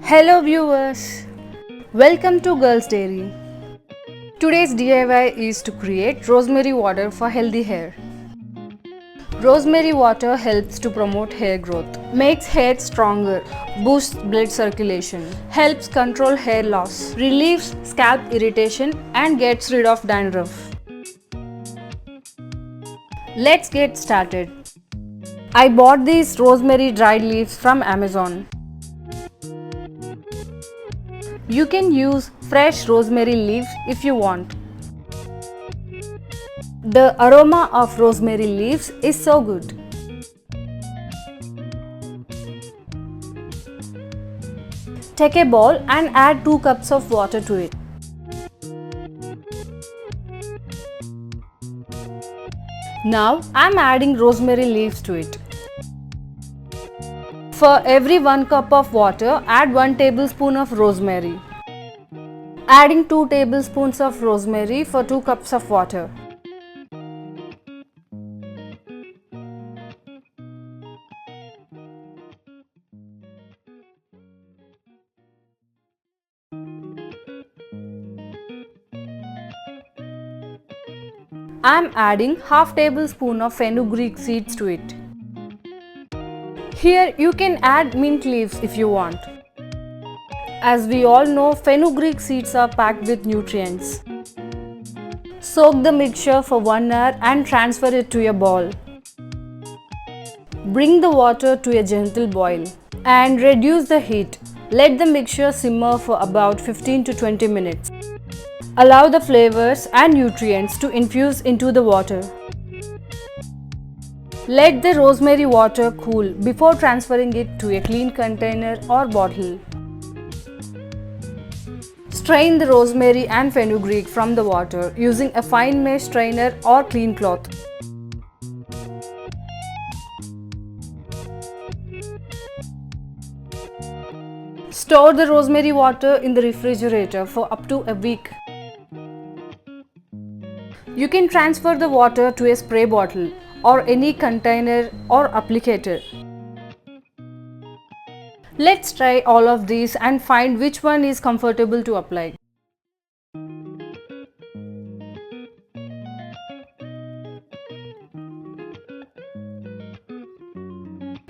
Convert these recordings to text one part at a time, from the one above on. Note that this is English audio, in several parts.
Hello viewers, welcome to Girls Dairy. Today's DIY is to create rosemary water for healthy hair. Rosemary water helps to promote hair growth, makes hair stronger, boosts blood circulation, helps control hair loss, relieves scalp irritation and gets rid of dandruff. Let's get started. I bought these rosemary dried leaves from Amazon. You can use fresh rosemary leaves if you want. The aroma of rosemary leaves is so good. Take a bowl and add 2 cups of water to it. Now I am adding rosemary leaves to it. For every 1 cup of water, add 1 tablespoon of rosemary. Adding 2 tablespoons of rosemary for 2 cups of water. I am adding half tablespoon of fenugreek seeds to it. Here you can add mint leaves if you want. As we all know, fenugreek seeds are packed with nutrients. Soak the mixture for 1 hour and transfer it to a bowl. Bring the water to a gentle boil and reduce the heat. Let the mixture simmer for about 15 to 20 minutes. Allow the flavors and nutrients to infuse into the water. Let the rosemary water cool before transferring it to a clean container or bottle. Strain the rosemary and fenugreek from the water using a fine mesh strainer or clean cloth. Store the rosemary water in the refrigerator for up to a week. You can transfer the water to a spray bottle or any container or applicator. Let's try all of these and find which one is comfortable to apply.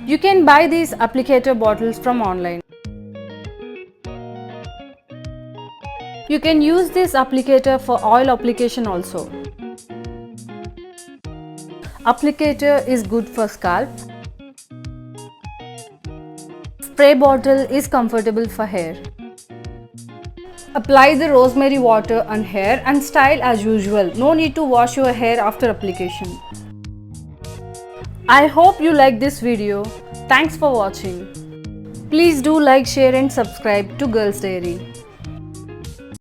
You can buy these applicator bottles from online. You can use this applicator for oil application also. Applicator is good for scalp. Spray bottle is comfortable for hair. Apply the rosemary water on hair and style as usual. No need to wash your hair after application. I hope you like this video. Thanks for watching. Please do like, share and subscribe to Girls Dairy.